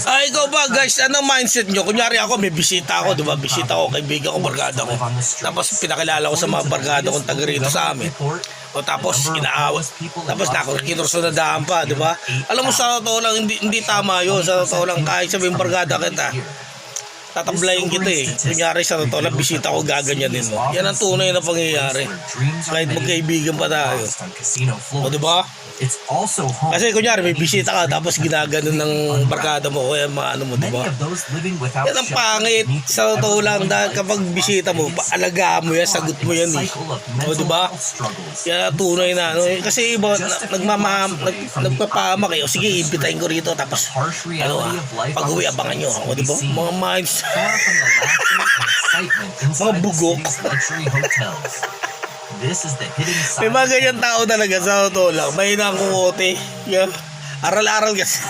Ay, ikaw ba guys, anong mindset nyo? Kunyari ako, may bisita ako, di ba? Bisita ko, kaibigan ko, barkada ko. Tapos pinakilala ko sa mga barkada kong taga rito sa amin. O tapos inaawa. Tapos kinursunadahan pa, di ba? Alam mo, sa totoo lang, hindi tama yun. Sa totoo lang, kahit sabihin barkada kita, tatablayin kita eh. Kunyari sa totoo lang, bisita ko, gaganyanin mo. Yan ang tunay na pangyayari. Kahit magkaibigan pa tayo. O di ba? Kasi kunyari may bisita ka tapos ginaganon ng barkada mo o mga ano mo, di ba? Yan ang pangit. Sa totoo lang, dahil kapag bisita mo, alagaan mo yan, sagot mo yan eh. O di ba? Yan ang tunay na ano. Kasi iba, nagpapahamak eh. O sige, impitahin ko rito tapos ano pag uwi abangan nyo. O di ba? Mga minds. Mga bugok. May mga ganyan tao talaga sa totoo lang. May hinang kukote. Yeah. Aral-aral kasi.